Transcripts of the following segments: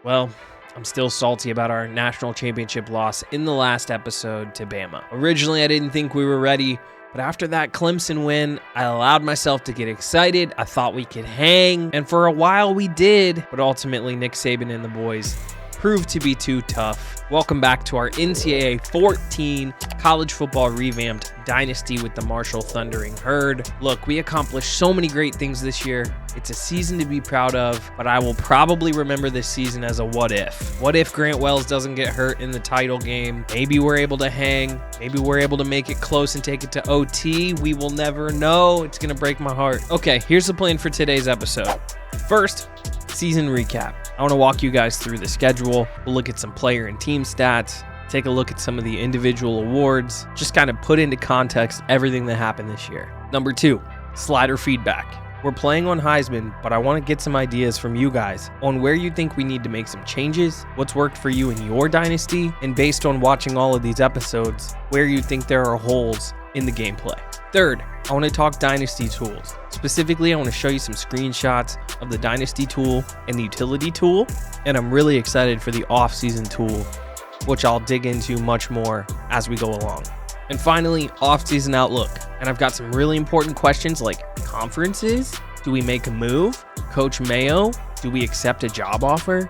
Well, I'm still salty about our national championship loss in the last episode to Bama. Originally, I didn't think we were ready, but after that Clemson win, I allowed myself to get excited. I thought we could hang, and for a while we did, but ultimately Nick Saban and the boys proved to be too tough. Welcome back to our NCAA 14 college football revamped Dynasty with the Marshall Thundering Herd. Look, we accomplished so many great things this year. It's a season to be proud of, but I will probably remember this season as a what if. What if Grant Wells doesn't get hurt in the title game? Maybe we're able to hang. Maybe we're able to make it close and take it to OT. We will never know. It's going to break my heart. Okay, here's the plan for today's episode. First, season recap. I want to walk you guys through the schedule. We'll look at some player and team stats, take a look at some of the individual awards, just kind of put into context everything that happened this year. Number 2, slider feedback. We're playing on Heisman, but I want to get some ideas from you guys on where you think we need to make some changes, what's worked for you in your dynasty, and based on watching all of these episodes, where you think there are holes in the gameplay. Third, I want to talk Dynasty Tools. Specifically, I want to show you some screenshots of the Dynasty Tool and the Utility Tool, and I'm really excited for the off-season tool, which I'll dig into much more as we go along. And finally, off-season outlook. And I've got some really important questions like conferences, do we make a move? Coach Mayo, do we accept a job offer?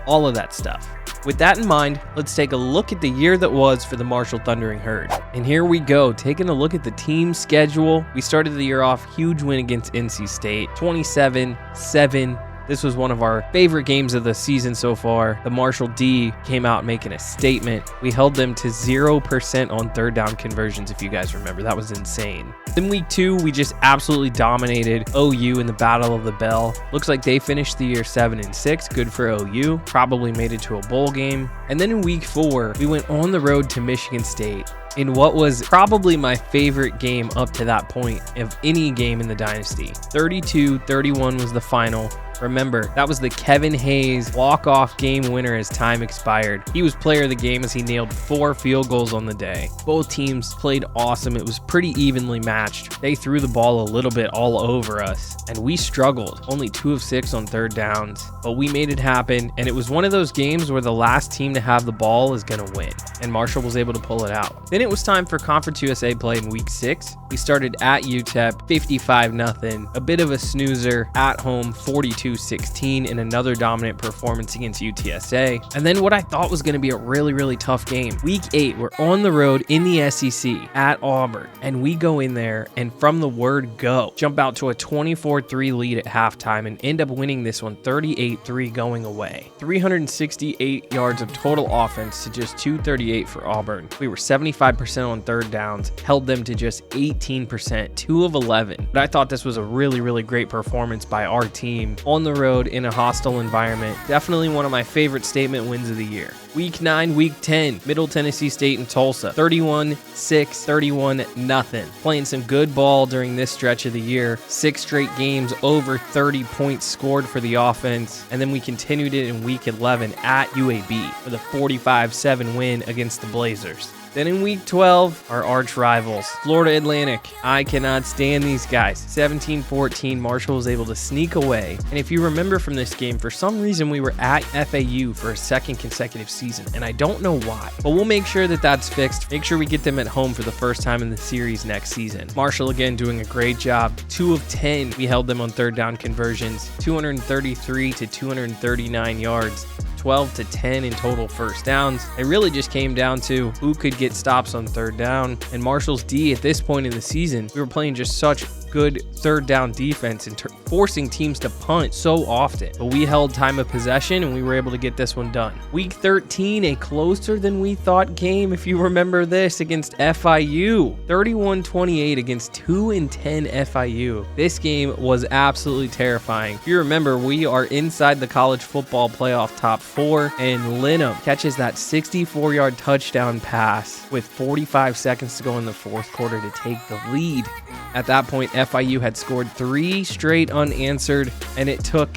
All of that stuff. With that in mind, let's take a look at the year that was for the Marshall Thundering Herd. And here we go, taking a look at the team schedule. We started the year off, huge win against NC State, 27-7. This was one of our favorite games of the season so far. The Marshall D came out making a statement. We held them to 0% on third down conversions, if you guys remember. That was insane. Then week 2, we just absolutely dominated OU in the Battle of the Bell. Looks like they finished the year 7-6. Good for OU. Probably made it to a bowl game. And then in week 4, we went on the road to Michigan State in what was probably my favorite game up to that point of any game in the Dynasty. 32-31 was the final. Remember, that was the Kevin Hayes walk-off game winner as time expired. He was player of the game as he nailed 4 field goals on the day. Both teams played awesome. It was pretty evenly matched. They threw the ball a little bit all over us, and we struggled. Only 2 of 6 on third downs, but we made it happen, and it was one of those games where the last team to have the ball is going to win, and Marshall was able to pull it out. Then it was time for Conference USA play in week 6. We started at UTEP, 55-0, a bit of a snoozer, at home, 42-16, in another dominant performance against UTSA. And then what I thought was going to be a really, really tough game. Week 8, we're on the road in the SEC at Auburn, and we go in there and from the word go, jump out to a 24-3 lead at halftime and end up winning this one 38-3 going away. 368 yards of total offense to just 238 for Auburn. We were 75% on third downs, held them to just 18%, 2 of 11. But I thought this was a really, really great performance by our team on the road in a hostile environment. Definitely one of my favorite statement wins of the year. Week 9, week 10, Middle Tennessee State and Tulsa, 31-6, 31-0. Playing some good ball during this stretch of the year. 6 straight games over 30 points scored for the offense. And then we continued it in week 11 at UAB with a 45-7 win against the Blazers. Then in week 12, our arch rivals, Florida Atlantic. I cannot stand these guys. 17-14, Marshall was able to sneak away. And if you remember from this game, for some reason we were at FAU for a second consecutive season, and I don't know why. But we'll make sure that that's fixed. Make sure we get them at home for the first time in the series next season. Marshall again doing a great job. 2 of 10, we held them on third down conversions, 233 to 239 yards. 12-10 in total first downs. It really just came down to who could get stops on third down. And Marshall's D at this point in the season, we were playing just such good third down defense and forcing teams to punt so often. But we held time of possession and we were able to get this one done. Week 13, a closer than we thought game, if you remember this, against FIU. 31-28 against 2-10 FIU. This game was absolutely terrifying. If you remember, we are inside the college football playoff top 4, and Linham catches that 64-yard touchdown pass with 45 seconds to go in the fourth quarter to take the lead. At that point, FIU had scored 3 straight unanswered, and it took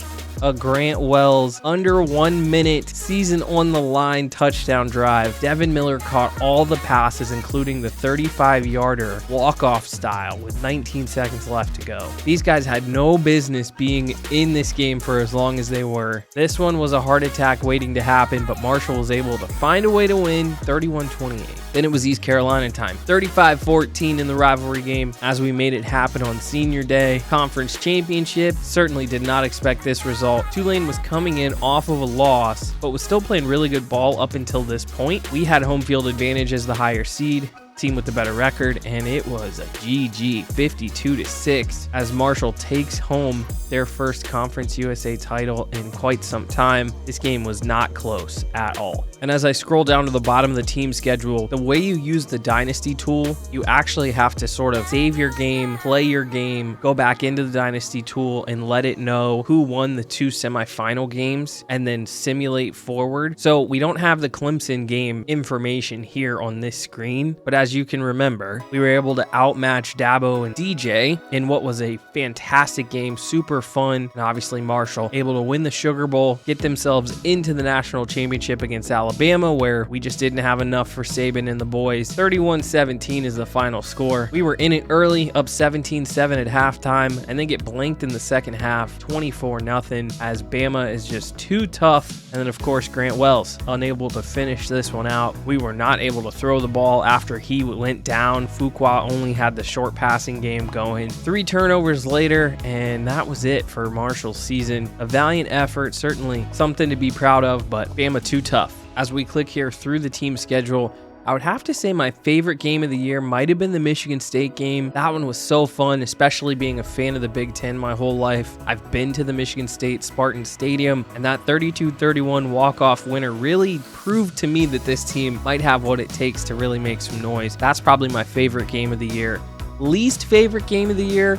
a Grant Wells under 1 minute season on the line touchdown drive. Devin Miller caught all the passes, including the 35-yarder walk-off style with 19 seconds left to go. These guys had no business being in this game for as long as they were. This one was a heart attack waiting to happen, but Marshall was able to find a way to win 31-28. Then it was East Carolina time, 35-14 in the rivalry game as we made it happen on senior day. Conference championship, certainly did not expect this result. Tulane was coming in off of a loss, but was still playing really good ball up until this point. We had home field advantage as the higher seed, team with the better record, and it was a GG 52-6 as Marshall takes home their first Conference USA title in quite some time. This game was not close at all. And as I scroll down to the bottom of the team schedule, the way you use the Dynasty Tool, you actually have to sort of save your game, play your game, go back into the Dynasty Tool and let it know who won the 2 semifinal games and then simulate forward. So we don't have the Clemson game information here on this screen, but as you can remember, we were able to outmatch Dabo and DJ in what was a fantastic game, super fun, and obviously Marshall able to win the Sugar Bowl, get themselves into the national championship against Alabama, where we just didn't have enough for Saban and the boys. 31-17 is the final score. We were in it early, up 17-7 at halftime, and then get blanked in the second half, 24-0, as Bama is just too tough. And then of course Grant Wells unable to finish this one out. We were not able to throw the ball after he went down. Fuqua only had the short passing game going. 3 turnovers later, and that was it for Marshall's season. A valiant effort, certainly something to be proud of, but Bama too tough. As we click here through the team schedule, I would have to say my favorite game of the year might have been the Michigan State game. That one was so fun, especially being a fan of the Big Ten my whole life. I've been to the Michigan State Spartan Stadium, and that 32-31 walk-off winner really proved to me that this team might have what it takes to really make some noise. That's probably my favorite game of the year. Least favorite game of the year,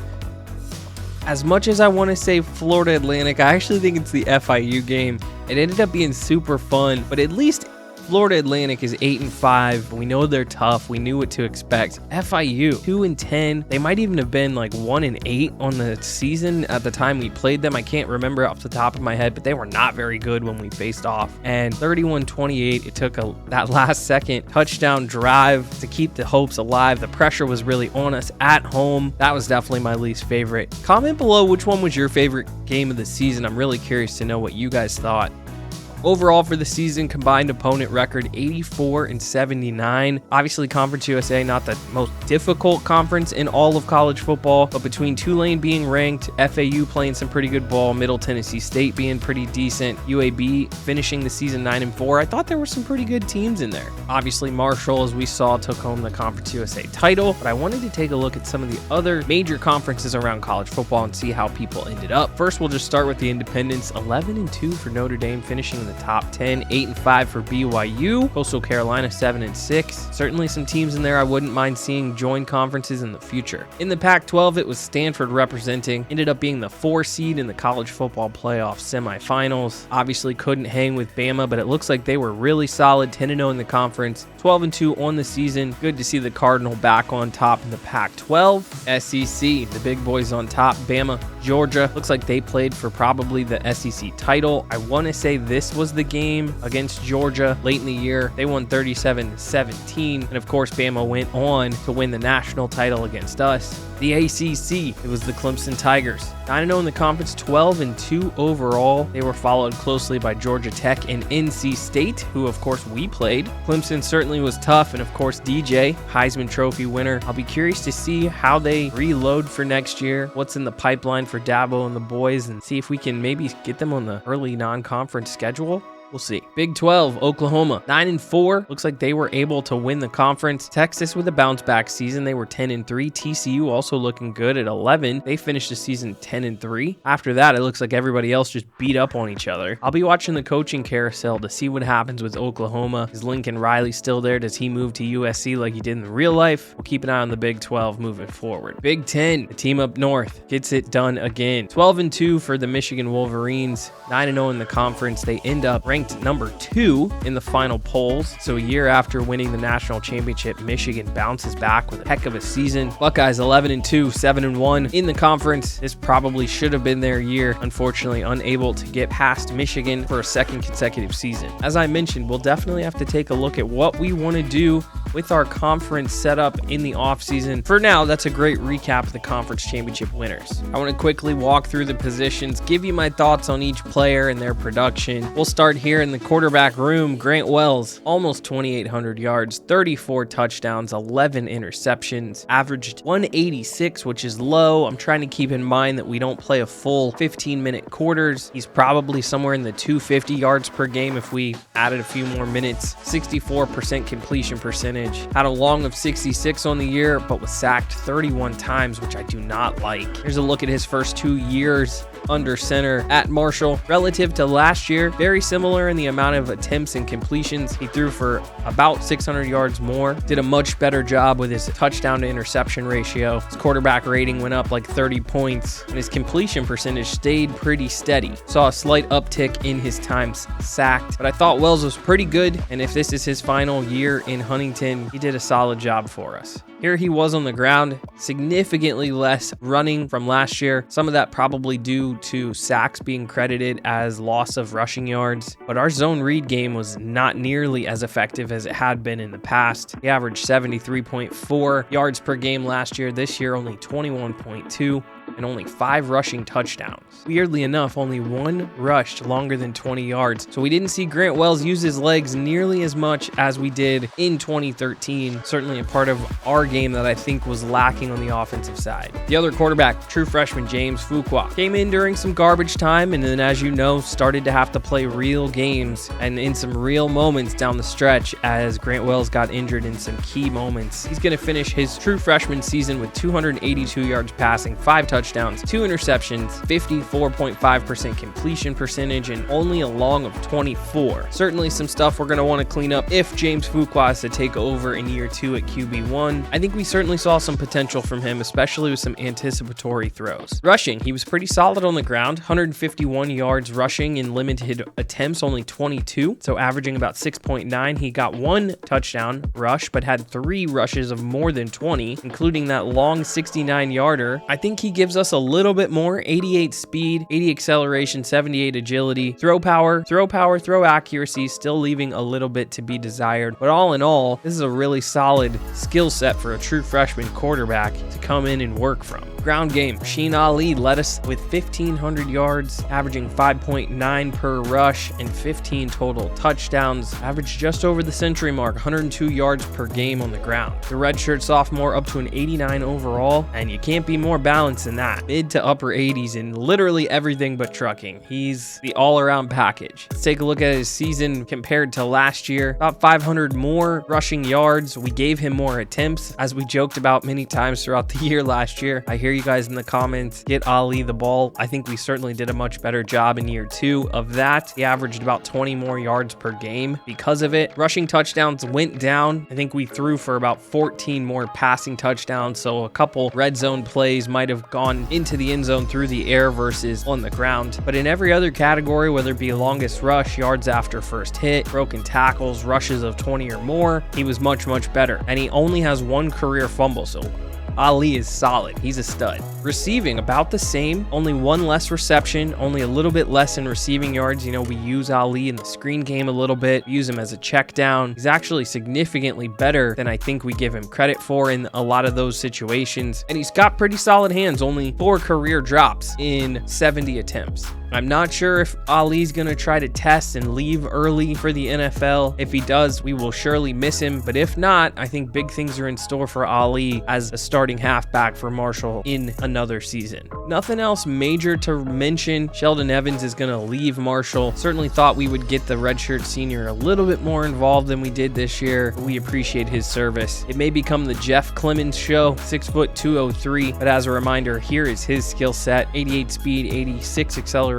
as much as I want to say Florida Atlantic, I actually think it's the FIU game. It ended up being super fun, but at least Florida Atlantic is 8-5. We know they're tough. We knew what to expect. FIU 2-10. They might even have been like 1-8 on the season at the time we played them. I can't remember off the top of my head, but they were not very good when we faced off. And 31-28, it took that last second touchdown drive to keep the hopes alive. The pressure was really on us at home. That was definitely my least favorite. Comment below which one was your favorite game of the season. I'm really curious to know what you guys thought. Overall for the season, combined opponent record 84-79. Obviously, Conference USA, not the most difficult conference in all of college football, but between Tulane being ranked, FAU playing some pretty good ball, Middle Tennessee State being pretty decent, UAB finishing the season 9-4, I thought there were some pretty good teams in there. Obviously, Marshall, as we saw, took home the Conference USA title, but I wanted to take a look at some of the other major conferences around college football and see how people ended up. First, we'll just start with the independents. 11-2 for Notre Dame, finishing the top 10, 8-5 for BYU, Coastal Carolina 7-6. Certainly some teams in there I wouldn't mind seeing join conferences in the future. In the Pac-12, it was Stanford representing, ended up being the 4 seed in the college football playoff semifinals. Obviously couldn't hang with Bama, but it looks like they were really solid, 10-0 in the conference, 12-2 on the season. Good to see the Cardinal back on top in the Pac-12. SEC, the big boys on top, Bama, Georgia. Looks like they played for probably the SEC title. I want to say this was the game against Georgia late in the year. They won 37-17, and of course Bama went on to win the national title against us. The ACC, it was the Clemson Tigers, 9-0 in the conference, 12-2 overall. They were followed closely by Georgia Tech and NC State, who of course we played. Clemson certainly was tough, and of course DJ, Heisman Trophy winner. I'll be curious to see how they reload for next year, what's in the pipeline for Dabo and the boys, and see if we can maybe get them on the early non-conference schedule. We'll see. Big 12, Oklahoma, 9-4. Looks like they were able to win the conference. Texas with a bounce back season. They were 10-3. TCU also looking good at 11. They finished the season 10-3. After that, it looks like everybody else just beat up on each other. I'll be watching the coaching carousel to see what happens with Oklahoma. Is Lincoln Riley still there? Does he move to USC like he did in real life? We'll keep an eye on the Big 12 moving forward. Big 10, the team up north, gets it done again. 12-2 for the Michigan Wolverines. 9-0 in the conference. They end up ranked ranked number 2 in the final polls. So a year after winning the national championship, Michigan bounces back with a heck of a season. Buckeyes 11-2, 7-1 in the conference. This probably should have been their year. Unfortunately, unable to get past Michigan for a second consecutive season. As I mentioned, we'll definitely have to take a look at what we want to do with our conference setup in the offseason. For now, that's a great recap of the conference championship winners. I want to quickly walk through the positions, give you my thoughts on each player and their production. We'll start here in the quarterback room. Grant Wells, almost 2,800 yards, 34 touchdowns, 11 interceptions, averaged 186, which is low. I'm trying to keep in mind that we don't play a full 15-minute quarters. He's probably somewhere in the 250 yards per game if we added a few more minutes. 64% completion percentage. Had a long of 66 on the year, but was sacked 31 times, which I do not like. Here's a look at his first 2 years under center at Marshall. Relative to last year, very similar in the amount of attempts and completions. He threw for about 600 yards more. Did a much better job with his touchdown to interception ratio. His quarterback rating went up like 30 points, and his completion percentage stayed pretty steady. Saw a slight uptick in his times sacked, but I thought Wells was pretty good, and if this is his final year in Huntington, he did a solid job for us. Here he was on the ground, significantly less running from last year. Some of that probably due to sacks being credited as loss of rushing yards, but our zone read game was not nearly as effective as it had been in the past. He averaged 73.4 yards per game last year. This year, only 21.2. and only 5 rushing touchdowns. Weirdly enough, only 1 rushed longer than 20 yards. So we didn't see Grant Wells use his legs nearly as much as we did in 2013. Certainly a part of our game that I think was lacking on the offensive side. The other quarterback, true freshman James Fuqua, came in during some garbage time and then, as you know, started to have to play real games and in some real moments down the stretch as Grant Wells got injured in some key moments. He's going to finish his true freshman season with 282 yards passing, 5 touchdowns, 2 interceptions, 54.5% completion percentage, and only a long of 24. Certainly some stuff we're going to want to clean up if James Fuqua is to take over in year 2 at QB1. I think we certainly saw some potential from him, especially with some anticipatory throws. Rushing, he was pretty solid on the ground, 151 yards rushing in limited attempts, only 22, so averaging about 6.9. He got 1 touchdown rush, but had 3 rushes of more than 20, including that long 69-yarder. I think he gives us a little bit more: 88 speed, 80 acceleration, 78 agility, throw power, throw accuracy, still leaving a little bit to be desired. But all in all, this is a really solid skill set for a true freshman quarterback to come in and work from. Ground game, Sheen Ali led us with 1,500 yards, averaging 5.9 per rush and 15 total touchdowns. Averaged just over the century mark, 102 yards per game on the ground. The redshirt sophomore up to an 89 overall, and you can't be more balanced than that. Mid to upper 80s in literally everything but trucking. He's the all-around package. Let's take a look at his season compared to last year. About 500 more rushing yards. We gave him more attempts, as we joked about many times throughout the year last year. I hear you guys in the comments, get Ali the ball. I think we certainly did a much better job in year 2 of that. He averaged about 20 more yards per game because of it. Rushing touchdowns went down. I think we threw for about 14 more passing touchdowns, so a couple red zone plays might have gone into the end zone through the air versus on the ground. But in every other category, whether it be longest rush, yards after first hit, broken tackles, rushes of 20 or more, he was much, much better. And he only has 1 career fumble, so Ali is solid. He's a stud. Receiving, about the same, only 1 less reception, only a little bit less in receiving yards. You know, we use Ali in the screen game a little bit, use him as a check down. He's actually significantly better than I think we give him credit for in a lot of those situations. And he's got pretty solid hands, only 4 career drops in 70 attempts. I'm not sure if Ali's going to try to test and leave early for the NFL. If he does, we will surely miss him. But if not, I think big things are in store for Ali as a starting halfback for Marshall in another season. Nothing else major to mention. Sheldon Evans is going to leave Marshall. Certainly thought we would get the redshirt senior a little bit more involved than we did this year. We appreciate his service. It may become the Jeff Clemens show, 6'2", 203. But as a reminder, here is his skill set: 88 speed, 86 acceleration,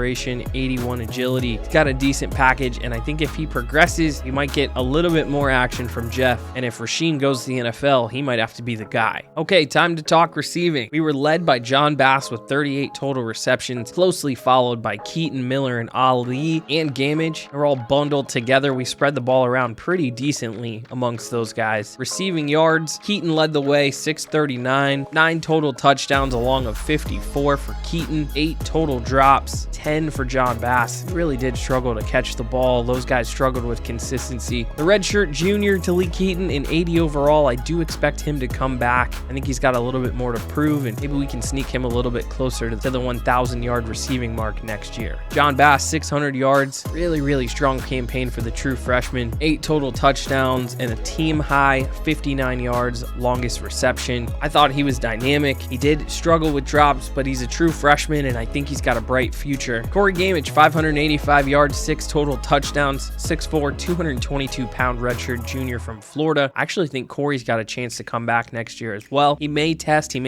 81 agility. He's got a decent package, and I think if he progresses, he might get a little bit more action from Jeff. And if Rasheem goes to the NFL, he might have to be the guy. Okay, time to talk receiving. We were led by John Bass with 38 total receptions, closely followed by Keaton, Miller, and Ali and Gamage. They're all bundled together. We spread the ball around pretty decently amongst those guys. Receiving yards, Keaton led the way, 639, 9 total touchdowns along of 54 for Keaton, 8 total drops, 10 for John Bass. He really did struggle to catch the ball. Those guys struggled with consistency. The redshirt junior, Talik Keaton, in 80 overall. I do expect him to come back. I think he's got a little bit more to prove, and maybe we can sneak him a little bit closer to the 1,000 yard receiving mark next year. John Bass, 600 yards. Really strong campaign for the true freshman. 8 total touchdowns and a team high 59 yards, longest reception. I thought he was dynamic. He did struggle with drops, but he's a true freshman, and I think he's got a bright future. Corey Gamage, 585 yards, 6 total touchdowns, 6'4", 222-pound redshirt junior from Florida. I actually think Corey's got a chance to come back next year as well. He may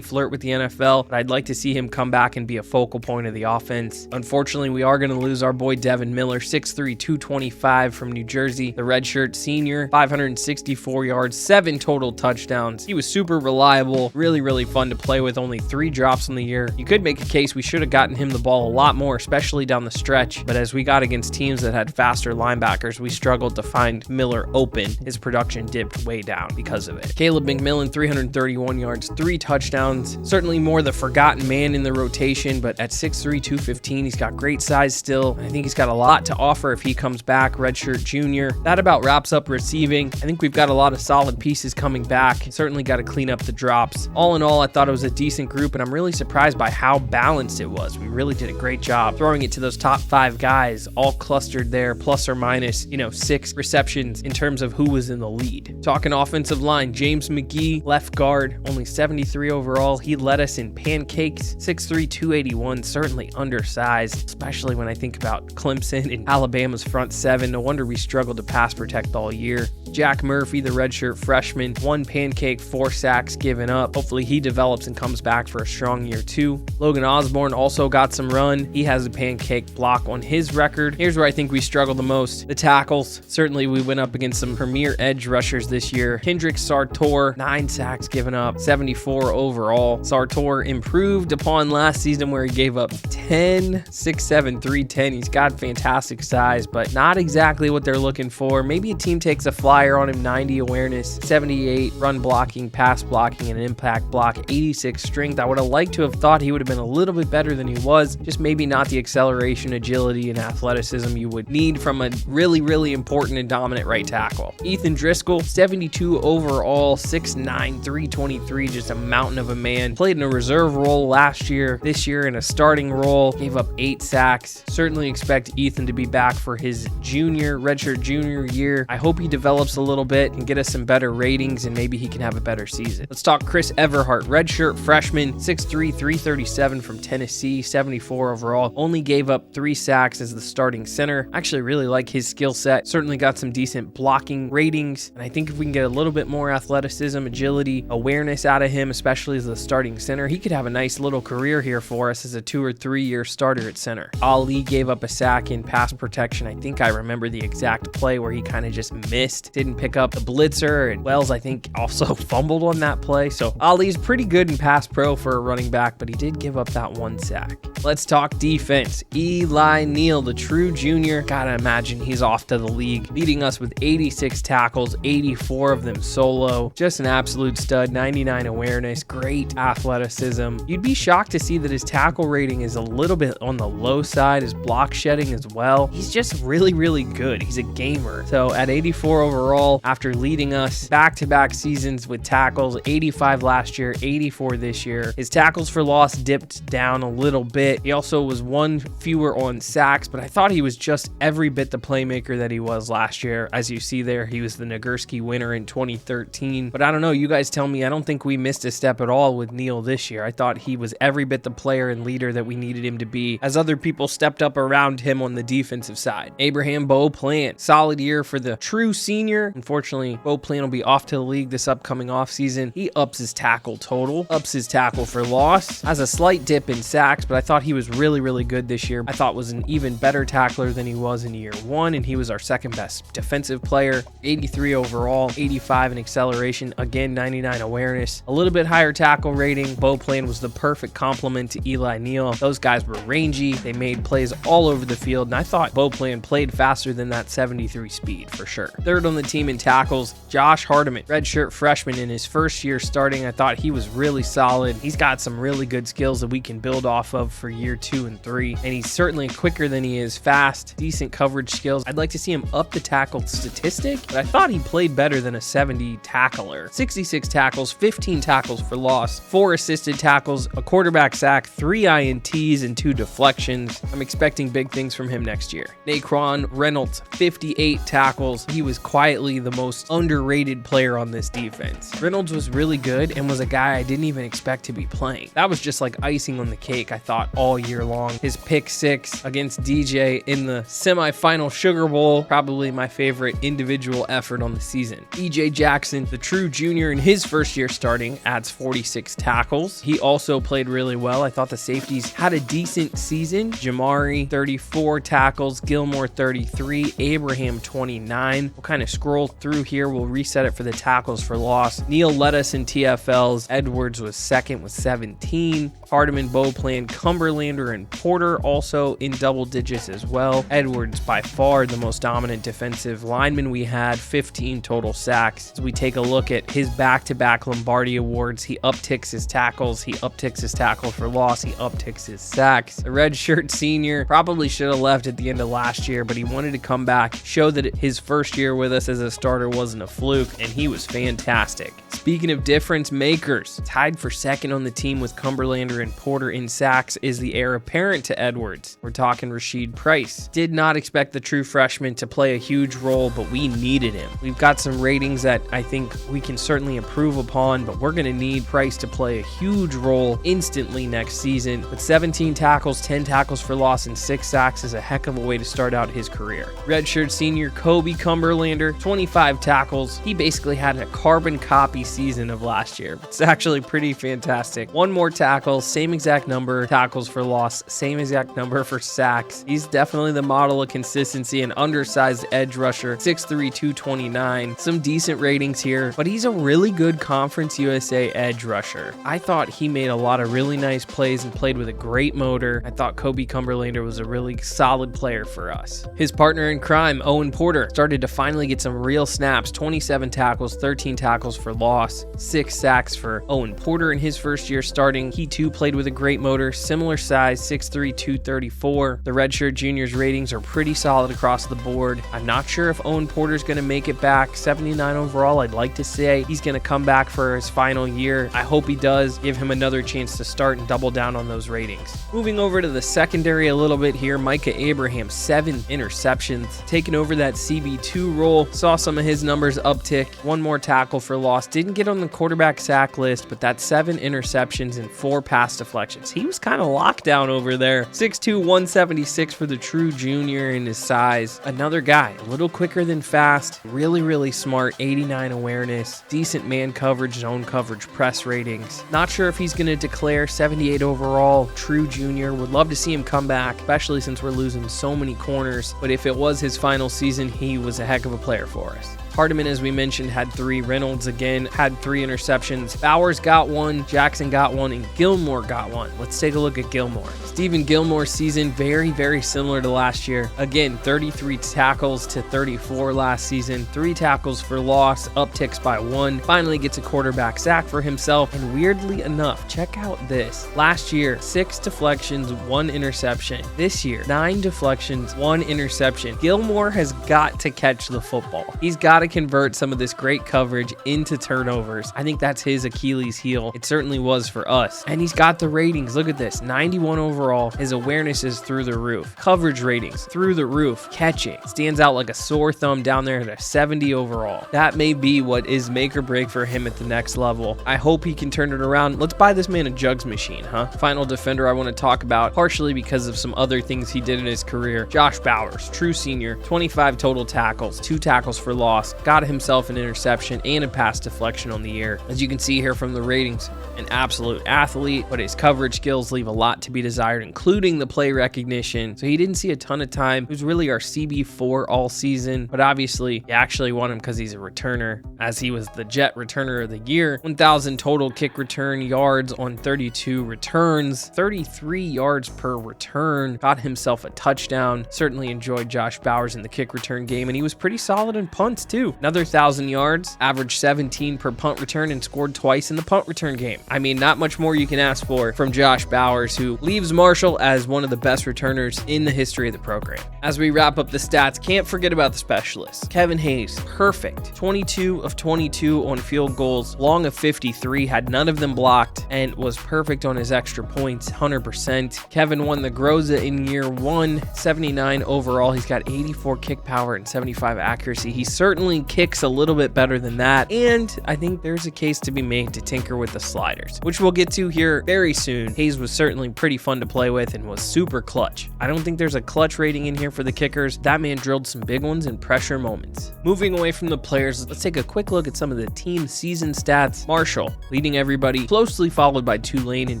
flirt with the NFL, but I'd like to see him come back and be a focal point of the offense. Unfortunately, we are going to lose our boy Devin Miller, 6'3", 225 from New Jersey. The redshirt senior, 564 yards, 7 total touchdowns. He was super reliable, really fun to play with, only 3 drops on the year. You could make a case we should have gotten him the ball a lot more, especially down the stretch, but as we got against teams that had faster linebackers, we struggled to find Miller open. His production dipped way down because of it. Caleb McMillan, 331 yards, 3 touchdowns. Certainly more the forgotten man in the rotation, but at 6'3", 215, he's got great size still. I think he's got a lot to offer if he comes back, redshirt junior. That about wraps up receiving. I think we've got a lot of solid pieces coming back. Certainly got to clean up the drops. All in all, I thought it was a decent group, and I'm really surprised by how balanced it was. We really did a great job throwing it to those top 5 guys, all clustered there, plus or minus, 6 receptions in terms of who was in the lead. Talking offensive line, James McGee, left guard, only 73 overall. He led us in pancakes, 6'3", 281, certainly undersized, especially when I think about Clemson and Alabama's front 7. No wonder we struggled to pass protect all year. Jack Murphy, the redshirt freshman, 1 pancake, 4 sacks given up. Hopefully he develops and comes back for a strong year too. Logan Osborne also got some run. He has a pancake block on his record. Here's where I think we struggled the most. The tackles. Certainly we went up against some premier edge rushers this year. Kendrick Sartor, 9 sacks given up, 74 overall. Sartor improved upon last season where he gave up 10, 6'7", 310. He's got fantastic size, but not exactly what they're looking for. Maybe a team takes a flyer on him. 90 awareness, 78 run blocking, pass blocking, and an impact block, 86 strength. I would have liked to have thought he would have been a little bit better than he was, just maybe not the acceleration, agility, and athleticism you would need from a really important and dominant right tackle. Ethan Driscoll, 72 overall, 6'9", 323, just a mountain of a man. Played in a reserve role last year, this year in a starting role, gave up 8 sacks. Certainly expect Ethan to be back for his redshirt junior year. I hope he develops a little bit and get us some better ratings, and maybe he can have a better season. Let's talk Chris Everhart, redshirt freshman, 6'3", 337 from Tennessee, 74 overall. Only gave up 3 sacks as the starting center. I actually really like his skill set. Certainly got some decent blocking ratings, and I think if we can get a little bit more athleticism, agility, awareness out of him, especially as the starting center, he could have a nice little career here for us as a 2 or 3 year starter at center. Ali gave up a sack in pass protection. I think I remember the exact play where he kind of just missed, didn't pick up the blitzer, and Wells, I think, also fumbled on that play. So Ali's pretty good in pass pro for a running back, but he did give up that 1 sack. Let's talk defense. Eli Neal, the true junior. Gotta imagine he's off to the league, leading us with 86 tackles, 84 of them solo. Just an absolute stud, 99 awareness, great athleticism. You'd be shocked to see that his tackle rating is a little bit on the low side, his block shedding as well. He's just really good. He's a gamer. So at 84 overall, after leading us back-to-back seasons with tackles, 85 last year, 84 this year, his tackles for loss dipped down a little bit. He also was 1 fewer on sacks, but I thought he was just every bit the playmaker that he was last year. As you see there, he was the Nagurski winner in 2013. But I don't know, you guys tell me. I don't think we missed a step at all with Neal this year. I thought he was every bit the player and leader that we needed him to be, as other people stepped up around him on the defensive side. Abraham Beauplan, solid year for the true senior. Unfortunately, Beauplan will be off to the league this upcoming offseason. He ups his tackle total, ups his tackle for loss, has a slight dip in sacks, but I thought he was really good this year. I thought was an even better tackler than he was in year 1, and he was our second best defensive player. 83 overall, 85 in acceleration, again 99 awareness. A little bit higher tackle rating. Beauplan was the perfect complement to Eli Neal. Those guys were rangy. They made plays all over the field, and I thought Beauplan played faster than that 73 speed for sure. Third on the team in tackles, Josh Hardiman, redshirt freshman in his first year starting. I thought he was really solid. He's got some really good skills that we can build off of for year 2 and 3, and he's certainly quicker than he is fast. Decent coverage skills. I'd like to see him up the tackle statistic, but I thought he played better than a 70 tackler. 66 tackles, 15 tackles for loss, 4 assisted tackles, a quarterback sack, 3 INTs, and 2 deflections. I'm expecting big things from him next year. Nakron Reynolds, 58 tackles. He was quietly the most underrated player on this defense. Reynolds was really good and was a guy I didn't even expect to be playing. That was just like icing on the cake, I thought, all year long. His pick 6 against DJ in the semifinal Sugar Bowl, probably my favorite individual effort on the season. EJ Jackson, the true junior in his first year starting, adds 46 tackles. He also played really well. I thought the safeties had a decent season. Jamari, 34 tackles, Gilmore, 33, Abraham, 29. We'll kind of scroll through here. We'll reset it for the tackles for loss. Neal led us in TFLs. Edwards was second with 17. Hardiman, Beauplan, Cumberlander, and Porter also in double digits as well. Edwards, by far the most dominant defensive lineman we had, 15 total sacks. As we take a look at his back-to-back Lombardi awards, he upticks his tackles, he upticks his tackles for loss, he upticks his sacks. The redshirt senior probably should have left at the end of last year, but he wanted to come back, show that his first year with us as a starter wasn't a fluke, and he was fantastic. Speaking of difference makers, tied for second on the team with Cumberlander and Porter in sacks is the heir apparent to Edwards. We're talking Rashid Price. Did not expect the true freshman to play a huge role, but we needed him. We've got some ratings that I think we can certainly improve upon, but we're going to need Price to play a huge role instantly next season. With 17 tackles, 10 tackles for loss, and 6 sacks is a heck of a way to start out his career. Redshirt senior Kobe Cumberlander, 25 tackles. He basically had a carbon copy season of last year. It's actually pretty fantastic. 1 more tackle, same exact number tackles for loss, same exact number for sacks. He's definitely the model of consistency, an undersized edge rusher, 6'3", 229. Some decent ratings here, but he's a really good Conference USA edge rusher. I thought he made a lot of really nice plays and played with a great motor. I thought Kobe Cumberlander was a really solid player for us. His partner in crime, Owen Porter, started to finally get some real snaps, 27 tackles, 13 tackles for loss, 6 sacks for Owen Porter in his first year starting. He too played with a great motor, similar size, 6'3", 234. The redshirt juniors ratings are pretty solid across the board. I'm not sure if Owen Porter's going to make it back. 79 overall, I'd like to say he's going to come back for his final year. I hope he does. Give him another chance to start and double down on those ratings. Moving over to the secondary a little bit here, Micah Abraham, 7 interceptions. Taking over that CB2 role. Saw some of his numbers uptick. 1 more tackle for loss. Didn't get on the quarterback sack list, but that's 7 interceptions and 4 pass deflections. He was kind of locked down over there. 6'2", 176 for the true junior in his size. Another guy, a little quicker than fast. Really, really smart. 89 awareness. Decent man coverage, zone coverage, press ratings. Not sure if he's going to declare. 78 overall. True junior. Would love to see him come back, especially since we're losing so many corners. But if it was his final season, he was a heck of a player for us. Hardiman, as we mentioned, had 3. Reynolds, again, had 3 interceptions. Bowers got 1, Jackson got 1, and Gilmore got 1. Let's take a look at Gilmore. Stephen Gilmore's season, very, very similar to last year. Again, 33 tackles to 34 last season. 3 tackles for loss, upticks by 1. Finally gets a quarterback sack for himself. And weirdly enough, check out this. Last year, 6 deflections, 1 interception. This year, 9 deflections, 1 interception. Gilmore has got to catch the football. He's got to convert some of this great coverage into turnovers. I think that's his Achilles heel. It certainly was for us. And he's got the ratings. Look at this, 91 overall. His awareness is through the roof. Coverage ratings through the roof. Catching stands out like a sore thumb down there at a 70 overall. That may be what is make or break for him at the next level. I hope he can turn it around. Let's buy this man a jugs machine, huh? Final defender I want to talk about, partially because of some other things he did in his career. Josh Bowers, true senior, 25 total tackles, 2 tackles for loss. Got himself an interception and a pass deflection reflection on the year. As you can see here from the ratings, an absolute athlete, but his coverage skills leave a lot to be desired, including the play recognition. So he didn't see a ton of time. He was really our CB4 all season, but obviously you actually want him because he's a returner, as he was the Jet returner of the year. 1,000 total kick return yards on 32 returns, 33 yards per return, got himself a touchdown. Certainly enjoyed Josh Bowers in the kick return game, and he was pretty solid in punts too. Another 1,000 yards, averaged 17 per punt return, and scored twice in the punt return game. I mean, not much more you can ask for from Josh Bowers, who leaves Marshall as one of the best returners in the history of the program. As we wrap up the stats, can't forget about the specialists. Kevin Hayes, perfect. 22 of 22 on field goals, long of 53, had none of them blocked, and was perfect on his extra points, 100%. Kevin won the Groza in year one, 79 overall. He's got 84 kick power and 75 accuracy. He certainly kicks a little bit better than that, and I think there's a case to be made to tinker with the sliders, which we'll get to here very soon. Hayes was certainly pretty fun to play with and was super clutch. I don't think there's a clutch rating in here for the kickers. That man drilled some big ones in pressure moments. Moving away from the players, let's take a quick look at some of the team season stats. Marshall leading everybody, closely followed by Tulane in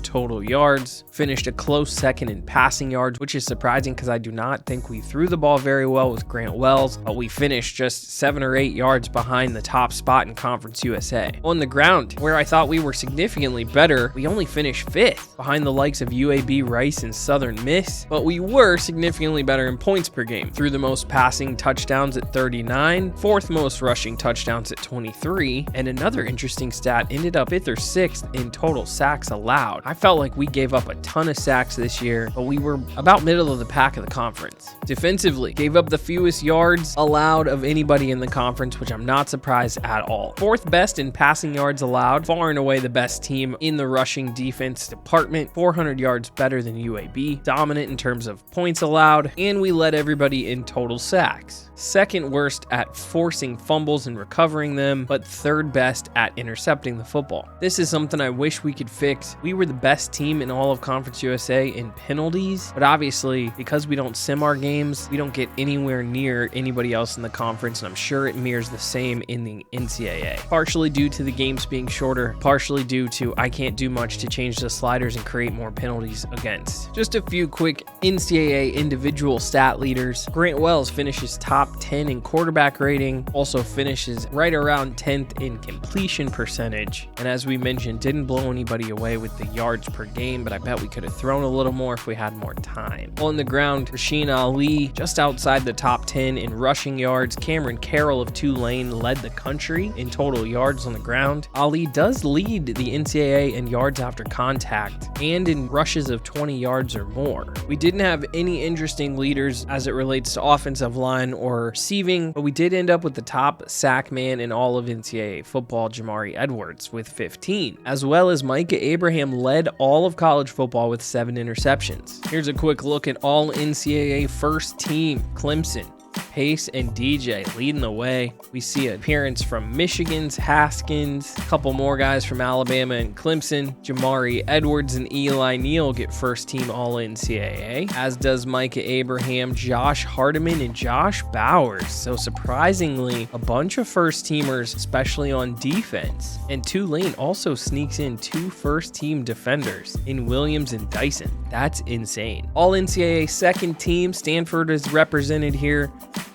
total yards, finished a close second in passing yards, which is surprising because I do not think we threw the ball very well with Grant Wells, but we finished just 7 or 8 yards behind the top spot in Conference USA. On the ground, where I thought we were significantly better, we only finished 5th behind the likes of UAB, Rice, and Southern Miss, but we were significantly better in points per game. Threw the most passing touchdowns at 39, 4th most rushing touchdowns at 23, and another interesting stat, ended up 5th or 6th in total sacks allowed. I felt like we gave up a ton of sacks this year, but we were about middle of the pack of the conference. Defensively, gave up the fewest yards allowed of anybody in the conference, which I'm not surprised at all. 4th best in passing yards allowed, far and away the best team in the rushing defense department, 400 yards better than UAB, dominant in terms of points allowed, and we led everybody in total sacks. 2nd worst at forcing fumbles and recovering them, but 3rd best at intercepting the football. This is something I wish we could fix. We were the best team in all of Conference USA in penalties, but obviously because we don't sim our games, we don't get anywhere near anybody else in the conference, and I'm sure it mirrors the same in the NCAA. Partially due to the games being shorter, partially due to I can't do much to change the sliders and create more penalties against. Just a few quick NCAA individual stat leaders. Grant Wells finishes top 10 in quarterback rating, also finishes right around 10th in completion percentage, and as we mentioned, didn't blow anybody away with the yards per game, but I bet we could have thrown a little more if we had more time. On the ground, Rasheen Ali just outside the top 10 in rushing yards. Cameron Carroll of Tulane led the country in total yards on the ground. Ali does lead the NCAA in yards after contact and in rushes of 20 yards or more. We didn't have any interesting leaders as it relates to offensive line or receiving, but we did end up with the top sack man in all of NCAA football, Jamari Edwards, with 15, as well as Micah Abraham led all of college football with 7 interceptions. Here's a quick look at all NCAA first team. Clemson, Pace and DJ leading the way. We see an appearance from Michigan's Haskins, a couple more guys from Alabama and Clemson. Jamari Edwards and Eli Neal get first team all NCAA, as does Micah Abraham, Josh Hardiman, and Josh Bowers. So surprisingly, a bunch of first teamers, especially on defense. And Tulane also sneaks in 2 first team defenders in Williams and Dyson. That's insane. All NCAA second team, Stanford is represented here.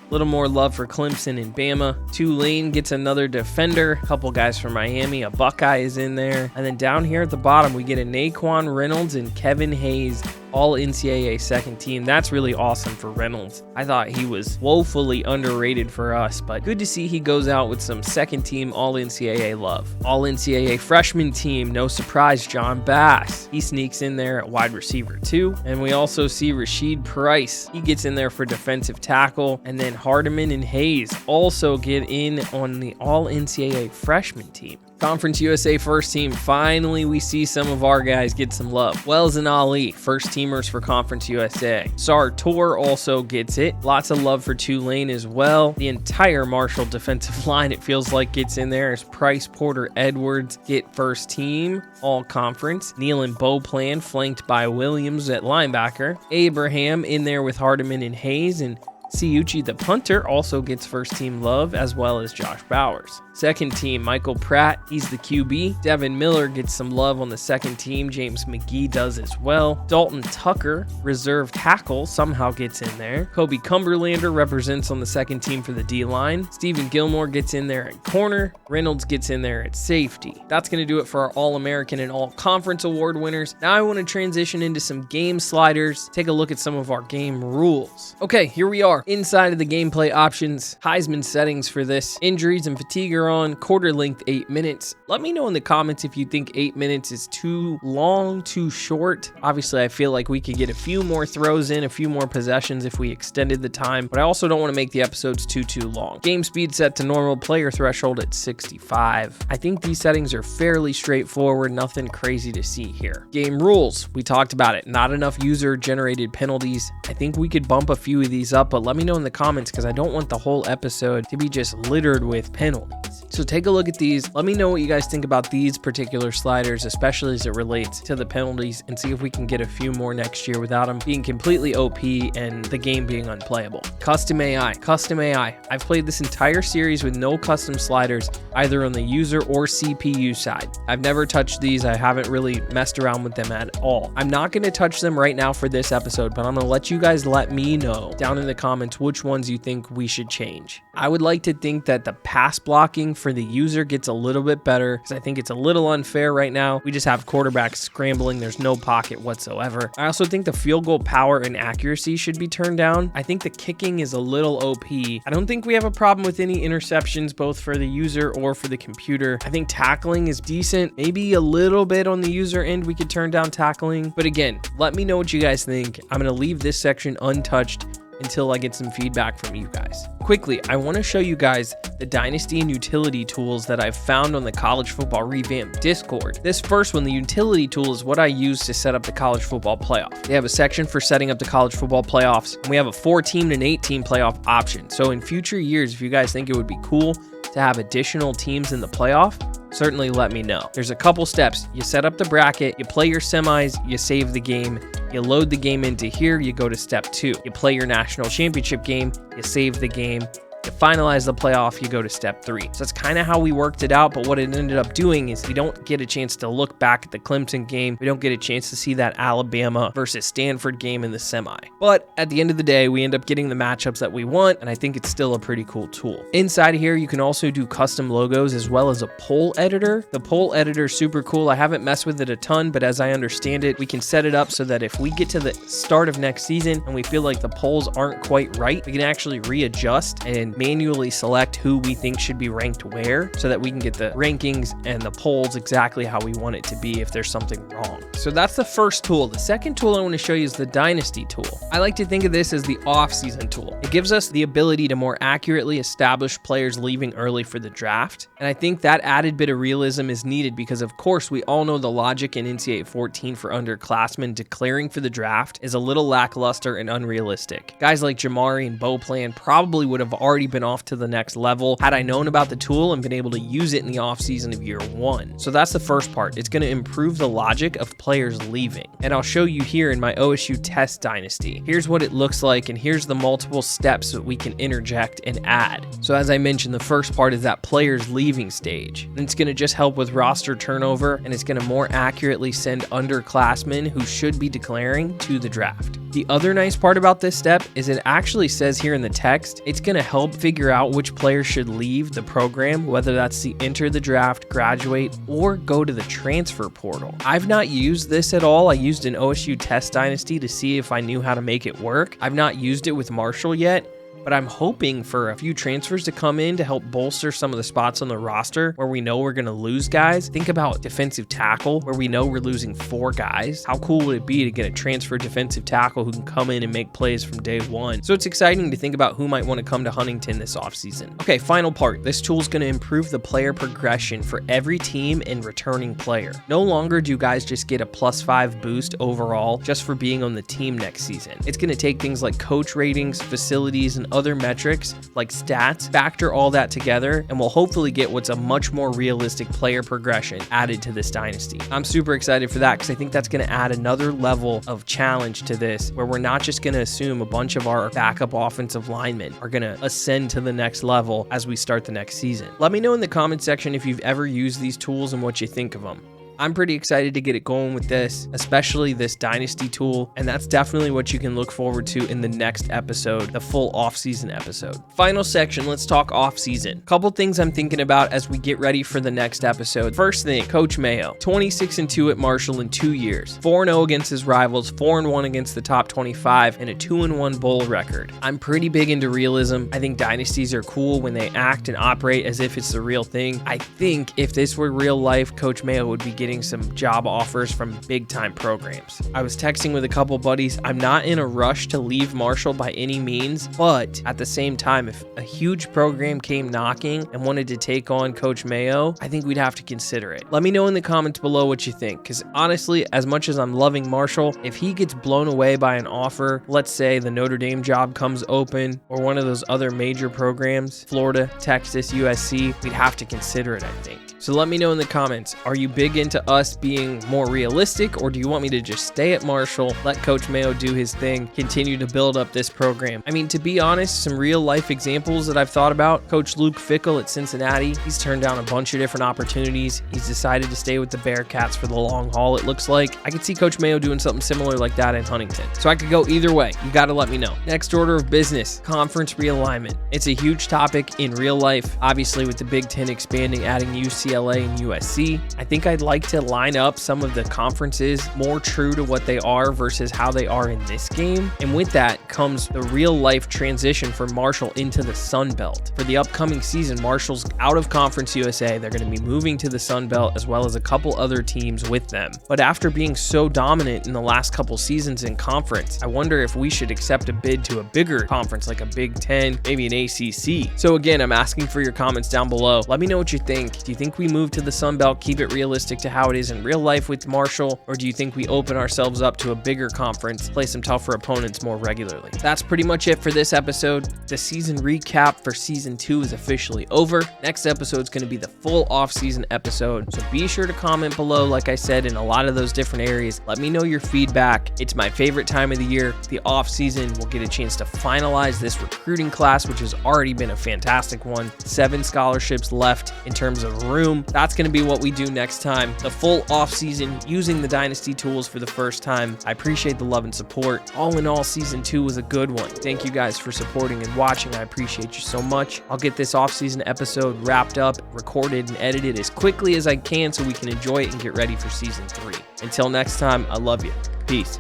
Little more love for Clemson and Bama. Tulane gets another defender. A couple guys from Miami. A Buckeye is in there. And then down here at the bottom, we get a Nakron Reynolds and Kevin Hayes, all NCAA second team. That's really awesome for Reynolds. I thought he was woefully underrated for us, but good to see he goes out with some second team all NCAA love. All NCAA freshman team, no surprise, John Bass. He sneaks in there at wide receiver too. And we also see Rasheed Price. He gets in there for defensive tackle. And then Hardiman and Hayes also get in on the all NCAA freshman team. Conference USA first team, finally we see some of our guys get some love. Wells and Ali, first teamers for Conference USA. Sartor also gets it. Lots of love for Tulane as well. The entire Marshall defensive line, it feels like, gets in there as Price, Porter, Edwards get first team, all conference. Neal and Beauplan flanked by Williams at linebacker. Abraham in there with Hardiman and Hayes, and Ciucci, the punter, also gets first team love, as well as Josh Bowers. Second team, Michael Pratt, he's the QB. Devin Miller gets some love on the second team. James McGee does as well. Dalton Tucker, reserve tackle, somehow gets in there. Kobe Cumberlander represents on the second team for the D-line. Stephen Gilmore gets in there at corner. Reynolds gets in there at safety. That's going to do it for our All-American and All-Conference award winners. Now I want to transition into some game sliders, take a look at some of our game rules. Okay, here we are. Inside of the gameplay options, Heisman settings for this. Injuries and fatigue are on. Quarter length 8 minutes. Let me know in the comments if you think 8 minutes is too long, too short. Obviously, I feel like we could get a few more throws in, a few more possessions if we extended the time, but I also don't want to make the episodes too long. Game speed set to normal, player threshold at 65. I think these settings are fairly straightforward, nothing crazy to see here. Game rules, we talked about it. Not enough user-generated penalties. I think we could bump a few of these up, but let me know in the comments because I don't want the whole episode to be just littered with penalties. So take a look at these. Let me know what you guys think about these particular sliders, especially as it relates to the penalties, and see if we can get a few more next year without them being completely OP and the game being unplayable. Custom AI. Custom AI. I've played this entire series with no custom sliders, either on the user or CPU side. I've never touched these. I haven't really messed around with them at all. I'm not going to touch them right now for this episode, but I'm going to let you guys let me know down in the comments which ones you think we should change. I would like to think that the pass blocking for the user gets a little bit better because I think it's a little unfair right now. We just have quarterbacks scrambling. There's no pocket whatsoever. I also think the field goal power and accuracy should be turned down. I think the kicking is a little OP. I don't think we have a problem with any interceptions, both for the user or for the computer. I think tackling is decent. Maybe a little bit on the user end, we could turn down tackling. But again, let me know what you guys think. I'm going to leave this section untouched until I get some feedback from you guys. Quickly, I want to show you guys the Dynasty and utility tools that I've found on the College Football Revamped Discord. This first one, the utility tool, is what I use to set up the college football playoff. They have a section for setting up the college football playoffs, and we have a 4-team and 8-team playoff option. So in future years, if you guys think it would be cool to have additional teams in the playoff, certainly let me know. There's a couple steps. You set up the bracket, you play your semis, you save the game, you load the game into here, you go to step 2. You play your national championship game, you save the game, you finalize the playoff, you go to step 3. So that's kind of how we worked it out, but what it ended up doing is we don't get a chance to look back at the Clemson game. We don't get a chance to see that Alabama versus Stanford game in the semi. But at the end of the day, we end up getting the matchups that we want, and I think it's still a pretty cool tool. Inside of here, you can also do custom logos as well as a poll editor. The poll editor is super cool. I haven't messed with it a ton, but as I understand it, we can set it up so that if we get to the start of next season and we feel like the polls aren't quite right, we can actually readjust and manually select who we think should be ranked where so that we can get the rankings and the polls exactly how we want it to be if there's something wrong. So that's the first tool. The second tool I want to show you is the Dynasty tool. I like to think of this as the off-season tool. It gives us the ability to more accurately establish players leaving early for the draft. And I think that added bit of realism is needed because, of course, we all know the logic in NCAA14 for underclassmen declaring for the draft is a little lackluster and unrealistic. Guys like Jamari and Beauplan probably would have already been off to the next level had I known about the tool and been able to use it in the offseason of year 1. So that's the first part. It's going to improve the logic of players leaving. And I'll show you here in my OSU test dynasty. Here's what it looks like, and here's the multiple steps that we can interject and add. So as I mentioned, the first part is that players leaving stage. And it's going to just help with roster turnover, and it's going to more accurately send underclassmen who should be declaring to the draft. The other nice part about this step is it actually says here in the text, it's going to help figure out which players should leave the program, whether that's to enter the draft, graduate, or go to the transfer portal. I've not used this at all. I used an OSU test dynasty to see if I knew how to make it work. I've not used it with Marshall yet, but I'm hoping for a few transfers to come in to help bolster some of the spots on the roster where we know we're going to lose guys. Think about defensive tackle where we know we're losing 4 guys. How cool would it be to get a transfer defensive tackle who can come in and make plays from day 1? So it's exciting to think about who might want to come to Huntington this offseason. Okay, final part. This tool is going to improve the player progression for every team and returning player. No longer do guys just get a +5 boost overall just for being on the team next season. It's going to take things like coach ratings, facilities, and other metrics like stats, factor all that together, and we'll hopefully get what's a much more realistic player progression added to this dynasty. I'm super excited for that because I think that's going to add another level of challenge to this, where we're not just going to assume a bunch of our backup offensive linemen are going to ascend to the next level as we start the next season. Let me know in the comment section if you've ever used these tools and what you think of them. I'm pretty excited to get it going with this, especially this Dynasty tool, and that's definitely what you can look forward to in the next episode, the full off-season episode. Final section, let's talk off-season. Couple things I'm thinking about as we get ready for the next episode. First thing, Coach Mayo, 26-2 at Marshall in 2 years, 4-0 against his rivals, 4-1 against the top 25, and a 2-1 bowl record. I'm pretty big into realism. I think dynasties are cool when they act and operate as if it's the real thing. I think if this were real life, Coach Mayo would be getting some job offers from big time programs. I was texting with a couple buddies. I'm not in a rush to leave Marshall by any means, but at the same time, if a huge program came knocking and wanted to take on Coach Mayo, I think we'd have to consider it. Let me know in the comments below what you think, because honestly, as much as I'm loving Marshall, if he gets blown away by an offer, let's say the Notre Dame job comes open or one of those other major programs, Florida, Texas, USC, we'd have to consider it, I think. So let me know in the comments, are you big into us being more realistic, or do you want me to just stay at Marshall, let Coach Mayo do his thing, continue to build up this program? I mean, to be honest, some real life examples that I've thought about, Coach Luke Fickell at Cincinnati, he's turned down a bunch of different opportunities. He's decided to stay with the Bearcats for the long haul, it looks like. I could see Coach Mayo doing something similar like that in Huntington. So I could go either way. You got to let me know. Next order of business, conference realignment. It's a huge topic in real life, obviously with the Big Ten expanding, adding UCLA and USC. I think I'd like to line up some of the conferences more true to what they are versus how they are in this game. And with that comes the real life transition for Marshall into the Sun Belt. For the upcoming season, Marshall's out of Conference USA. They're going to be moving to the Sun Belt as well as a couple other teams with them. But after being so dominant in the last couple seasons in conference, I wonder if we should accept a bid to a bigger conference like a Big Ten, maybe an ACC. So again, I'm asking for your comments down below. Let me know what you think. Do you think we move to the Sun Belt, keep it realistic to how it is in real life with Marshall, or do you think we open ourselves up to a bigger conference, play some tougher opponents more regularly? That's pretty much it for this episode. The season recap for season 2 is officially over. Next episode is going to be the full off-season episode, so be sure to comment below, like I said, in a lot of those different areas. Let me know your feedback. It's my favorite time of the year, the off-season. We'll get a chance to finalize this recruiting class, which has already been a fantastic one. 7 scholarships left in terms of room. That's going to be what we do next time. The full off-season using the Dynasty tools for the first time. I appreciate the love and support. All in all, season 2 was a good one. Thank you guys for supporting and watching. I appreciate you so much. I'll get this off-season episode wrapped up, recorded, and edited as quickly as I can so we can enjoy it and get ready for season 3. Until next time, I love you. Peace.